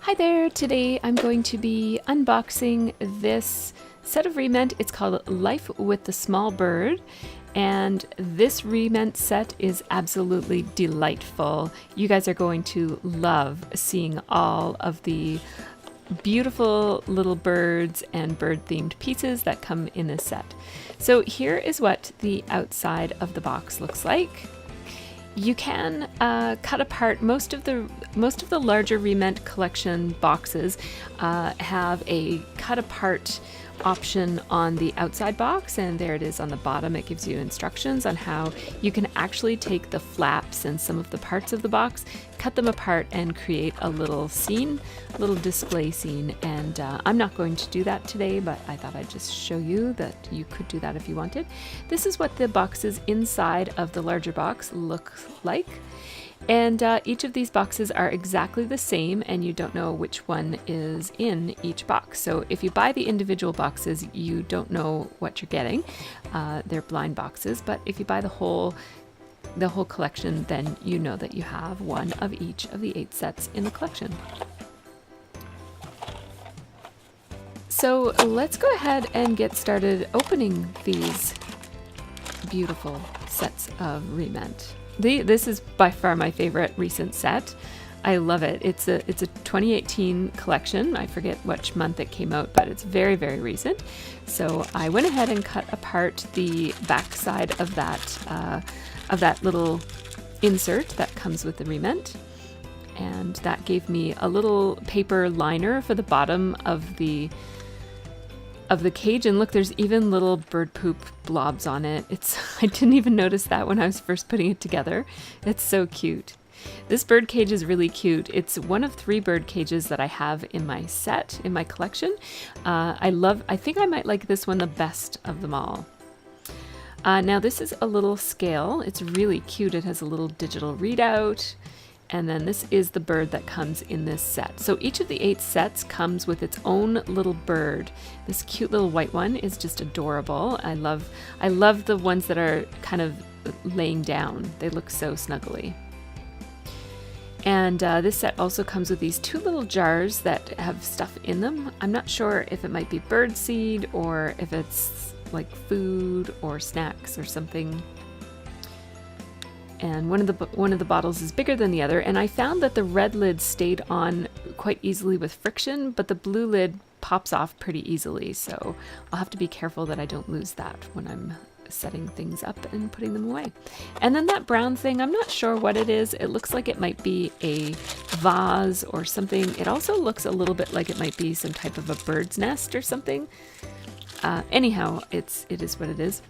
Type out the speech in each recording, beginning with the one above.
Hi there, today I'm going to be unboxing this set of Re-Ment. It's called Life with the Small Bird, and this Re-Ment set is absolutely delightful. You guys are going to love seeing all of the beautiful little birds and bird-themed pieces that come in this set. So here is what the outside of the box looks like. You can cut apart most of the larger Re-Ment collection boxes have a cut apart option on the outside box, and there it is on the bottom. It gives you instructions on how you can actually take the flaps and some of the parts of the box, cut them apart and create a little scene, a little display scene. And I'm not going to do that today, but I thought I'd just show you that you could do that if you wanted. This is what the boxes inside of the larger box look like. And each of these boxes are exactly the same, and you don't know which one is in each box. So if you buy the individual boxes, you don't know what you're getting. They're blind boxes, but if you buy the whole collection, then you know that you have one of each of the 8 sets in the collection. So let's go ahead and get started opening these beautiful sets of Re-Ment. This is by far my favorite recent set. I love it. It's a 2018 collection. I forget which month it came out, but it's very, very recent. So I went ahead and cut apart the back side of that little insert that comes with the Re-Ment. And that gave me a little paper liner for the bottom of the cage, and look, there's even little bird poop blobs on it. I didn't even notice that when I was first putting it together. It's so cute. This bird cage is really cute. It's one of 3 bird cages that I have in my set, in my collection. I think I might like this one the best of them all. Now this is a little scale. It's really cute. It has a little digital readout. And then this is the bird that comes in this set. So each of the 8 sets comes with its own little bird. This cute little white one is just adorable. I love the ones that are kind of laying down. They look so snuggly. And this set also comes with these 2 little jars that have stuff in them. I'm not sure if it might be bird seed or if it's like food or snacks or something. And one of the bottles is bigger than the other, and I found that the red lid stayed on quite easily with friction, but the blue lid pops off pretty easily, so I'll have to be careful that I don't lose that when I'm setting things up and putting them away. And then that brown thing, I'm not sure what it is. It looks like it might be a vase or something. It also looks a little bit like it might be some type of a bird's nest or something. Anyhow, it is what it is.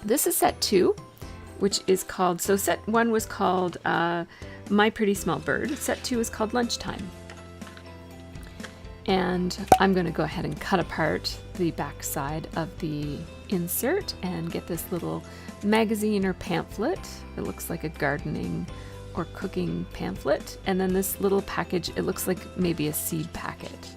This is set 2. Which is called, so set 1 was called My Pretty Small Bird. Set 2 is called Lunchtime. And I'm going to go ahead and cut apart the back side of the insert and get this little magazine or pamphlet. It looks like a gardening or cooking pamphlet. And then this little package, it looks like maybe a seed packet.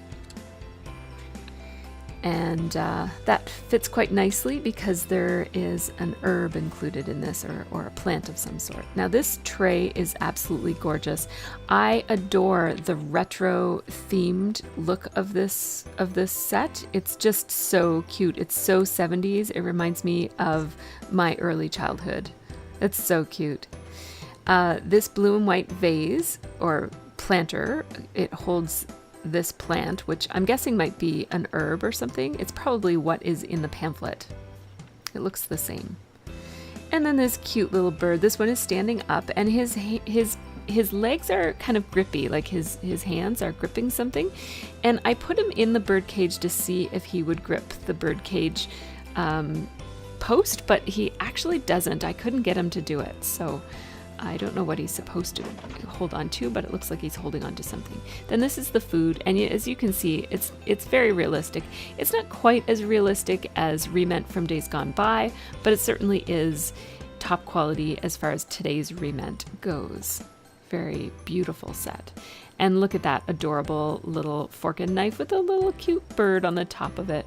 And that fits quite nicely because there is an herb included in this, or a plant of some sort. Now this tray is absolutely gorgeous. I adore the retro themed look of this set. It's just so cute. It's so 70s. It reminds me of my early childhood. It's so cute. This blue and white vase or planter, it holds this plant, which I'm guessing might be an herb or something. It's probably what is in the pamphlet. It looks the same. And then this cute little bird. This one is standing up, and his legs are kind of grippy, like his hands are gripping something. And I put him in the bird cage to see if he would grip the bird cage post, but he actually doesn't. I couldn't get him to do it, so I don't know what he's supposed to hold on to, but it looks like he's holding on to something. Then this is the food, and as you can see, it's very realistic. It's not quite as realistic as Re-Ment from days gone by, but it certainly is top quality as far as today's Re-Ment goes. Very beautiful set. And look at that adorable little fork and knife with a little cute bird on the top of it.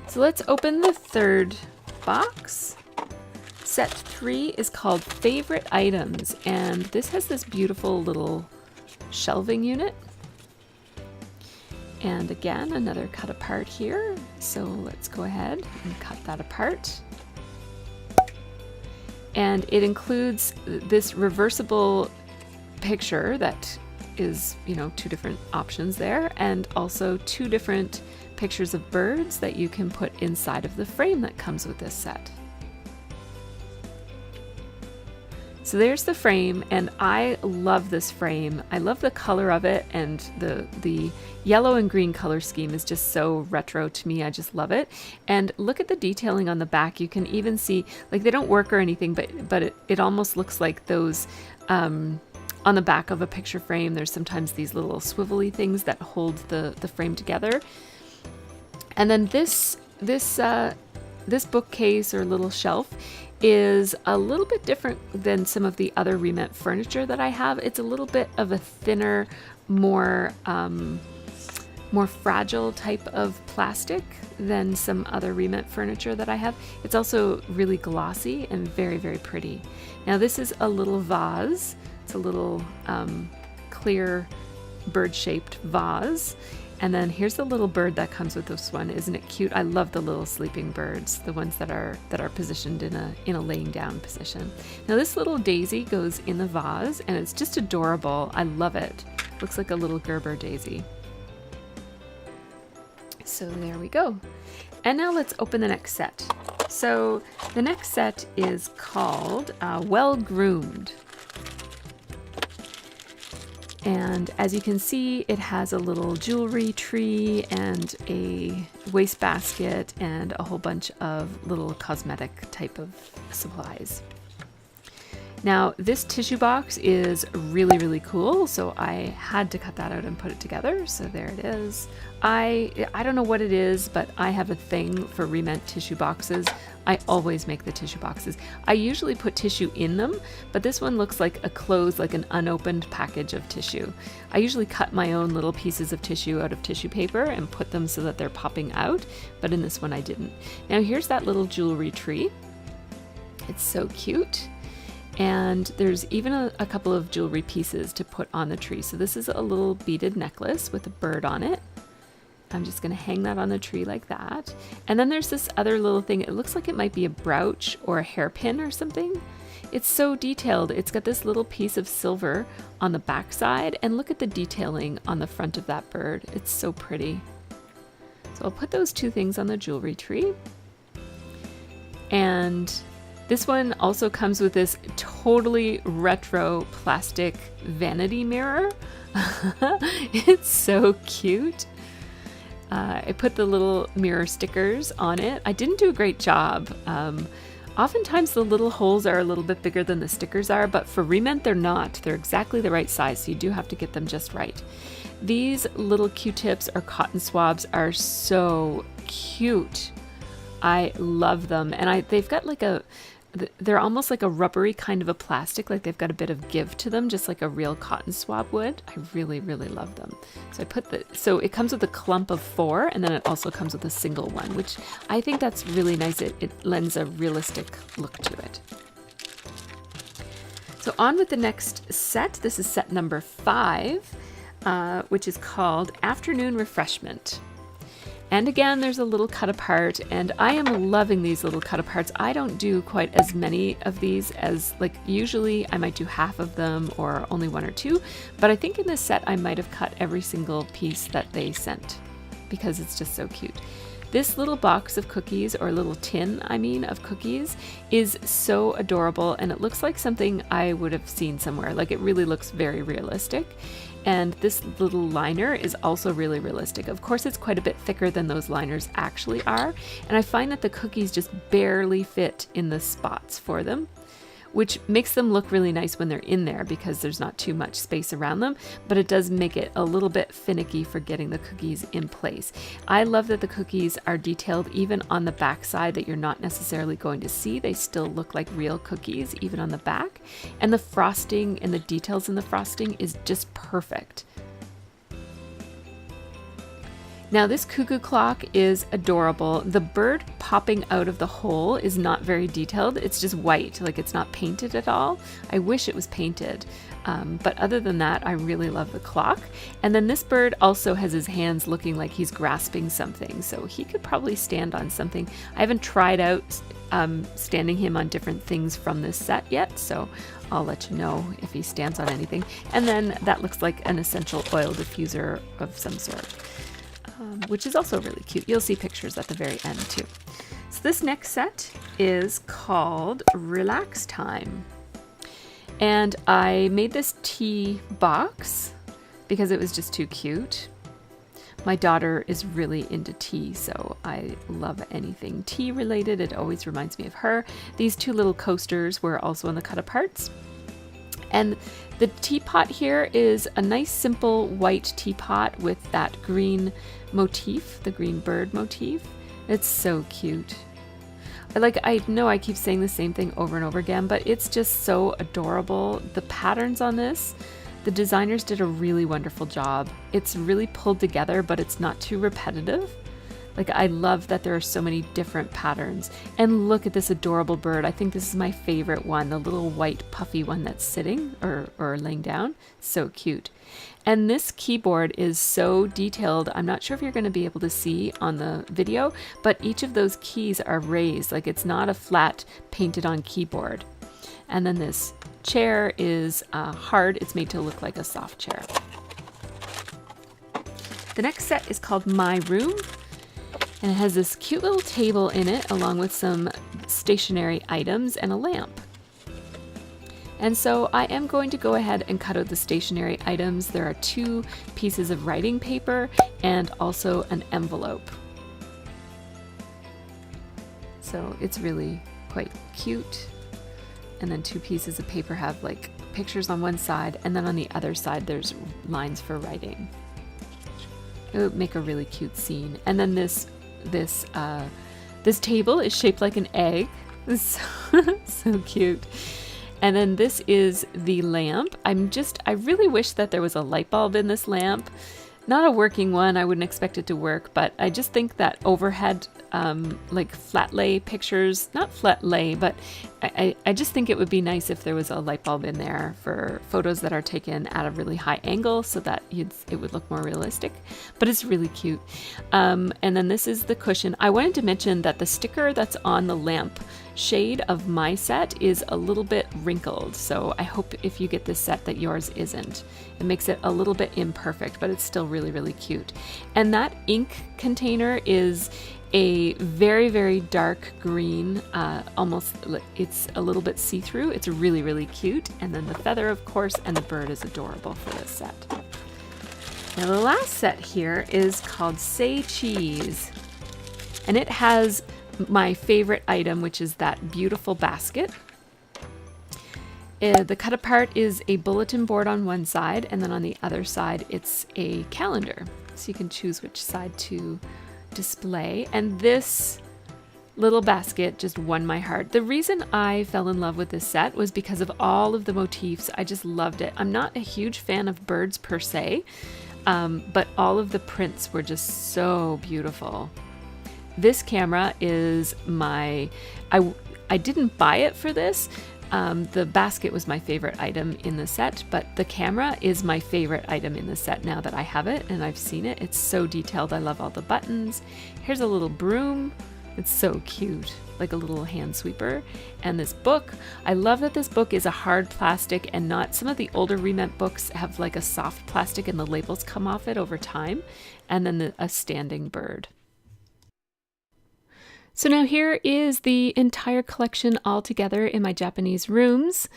So let's open the 3rd box. Set 3 is called Favorite Items, and this has this beautiful little shelving unit. And again, another cut apart here. So let's go ahead and cut that apart. And it includes this reversible picture that is, you know, 2 different options there, and also 2 different pictures of birds that you can put inside of the frame that comes with this set. So there's the frame, and I love this frame. I love the color of it, and the yellow and green color scheme is just so retro to me. I just love it. And look at the detailing on the back. You can even see, like, they don't work or anything, but it almost looks like those on the back of a picture frame. There's sometimes these little swivelly things that hold the frame together. And then this bookcase or little shelf is a little bit different than some of the other Re-Ment furniture that I have. It's a little bit of a thinner, more fragile type of plastic than some other Re-Ment furniture that I have. It's also really glossy and very, very pretty. Now this is a little vase. It's a little clear bird-shaped vase. And then here's the little bird that comes with this one. Isn't it cute? I love the little sleeping birds, the ones that are positioned in a laying down position. Now this little daisy goes in the vase, and it's just adorable. I love it. Looks like a little Gerber daisy. So there we go. And now let's open the next set. So the next set is called Well Groomed. And as you can see, it has a little jewelry tree and a wastebasket and a whole bunch of little cosmetic type of supplies. Now this tissue box is really, really cool, so I had to cut that out and put it together. So there it is. I don't know what it is, but I have a thing for Re-Ment tissue boxes. I always make the tissue boxes. I usually put tissue in them, but this one looks like a closed, like an unopened package of tissue. I usually cut my own little pieces of tissue out of tissue paper and put them so that they're popping out, but in this one I didn't. Now here's that little jewelry tree. It's so cute. And there's even a couple of jewelry pieces to put on the tree. So this is a little beaded necklace with a bird on it. I'm just going to hang that on the tree like that. And then there's this other little thing. It looks like it might be a brooch or a hairpin or something. It's so detailed. It's got this little piece of silver on the back side, and look at the detailing on the front of that bird. It's so pretty. So I'll put those 2 things on the jewelry tree. And this one also comes with this totally retro plastic vanity mirror. It's so cute. I put the little mirror stickers on it. I didn't do a great job. Oftentimes the little holes are a little bit bigger than the stickers are, but for Re-Ment they're not. They're exactly the right size, so you do have to get them just right. These little Q-tips or cotton swabs are so cute. I love them, and they've got like they're almost like a rubbery kind of a plastic, like they've got a bit of give to them, just like a real cotton swab would. I really, really love them. So so it comes with a clump of 4, and then it also comes with a single one, which I think that's really nice. It lends a realistic look to it. So on with the next set. This is set number 5, which is called Afternoon Refreshment. And again, there's a little cut apart, and I am loving these little cut aparts. I don't do quite as many of these as, like, usually I might do half of them or only 1 or 2, but I think in this set I might have cut every single piece that they sent because it's just so cute. This little box of cookies, or little tin, of cookies, is so adorable, and it looks like something I would have seen somewhere. Like, it really looks very realistic. And this little liner is also really realistic. Of course, it's quite a bit thicker than those liners actually are, and I find that the cookies just barely fit in the spots for them, which makes them look really nice when they're in there because there's not too much space around them, but it does make it a little bit finicky for getting the cookies in place. I love that the cookies are detailed even on the back side that you're not necessarily going to see. They still look like real cookies even on the back, and the frosting and the details in the frosting is just perfect. Now this cuckoo clock is adorable. The bird popping out of the hole is not very detailed. It's just white, like it's not painted at all. I wish it was painted. But other than that, I really love the clock. And then this bird also has his hands looking like he's grasping something. So he could probably stand on something. I haven't tried out standing him on different things from this set yet. So I'll let you know if he stands on anything. And then that looks like an essential oil diffuser of some sort. Which is also really cute. You'll see pictures at the very end too. So this next set is called Relax Time. And I made this tea box because it was just too cute. My daughter is really into tea, so I love anything tea related. It always reminds me of her. These two little coasters were also in the cut aparts. And the teapot here is a nice simple white teapot with that green motif, the green bird motif. It's so cute. I know I keep saying the same thing over and over again, but it's just so adorable. The patterns on this, the designers did a really wonderful job. It's really pulled together, but it's not too repetitive. I love that there are so many different patterns. And look at this adorable bird. I think this is my favorite one, the little white puffy one that's sitting or laying down. So cute. And this keyboard is so detailed. I'm not sure if you're going to be able to see on the video, but each of those keys are raised. It's not a flat painted on keyboard. And then this chair is hard. It's made to look like a soft chair. The next set is called My Room. And it has this cute little table in it, along with some stationary items and a lamp. And so I am going to go ahead and cut out the stationary items. There are 2 pieces of writing paper and also an envelope. So it's really quite cute. And then 2 pieces of paper have pictures on one side, and then on the other side there's lines for writing. It would make a really cute scene. And then this table is shaped like an egg. So cute. And then this is the lamp. I really wish that there was a light bulb in this lamp. Not a working one, I wouldn't expect it to work, but I just think that overhead, flat lay pictures, not flat lay, but I just think it would be nice if there was a light bulb in there for photos that are taken at a really high angle so that it would look more realistic, but it's really cute. And then this is the cushion. I wanted to mention that the sticker that's on the lamp shade of my set is a little bit wrinkled, so I hope if you get this set that yours isn't. It makes it a little bit imperfect, but it's still really, really cute. And that ink container is a very, very dark green, it's a little bit see-through. It's really, really cute. And then the feather, of course, and the bird is adorable for this set. Now the last set here is called Say Cheese, and it has my favorite item, which is that beautiful basket. The cut apart is a bulletin board on one side, and then on the other side it's a calendar, so you can choose which side to display. And this little basket just won my heart. The reason I fell in love with this set was because of all of the motifs. I just loved it. I'm not a huge fan of birds per se, but all of the prints were just so beautiful. This camera is I didn't buy it for this. The basket was my favorite item in the set, but the camera is my favorite item in the set now that I have it and I've seen it. It's so detailed. I love all the buttons. Here's a little broom. It's so cute, like a little hand sweeper. And this book, I love that this book is a hard plastic and not, some of the older Re-Ment books have like a soft plastic and the labels come off it over time. And then a standing bird. So now here is the entire collection all together in my Japanese rooms.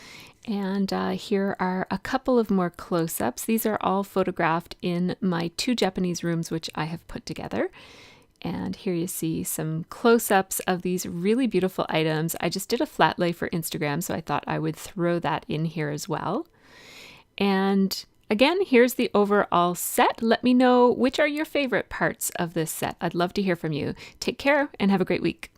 And here are a couple of more close-ups. These are all photographed in my 2 Japanese rooms, which I have put together. And here you see some close-ups of these really beautiful items. I just did a flat lay for Instagram, so I thought I would throw that in here as well. And again, here's the overall set. Let me know which are your favorite parts of this set. I'd love to hear from you. Take care and have a great week.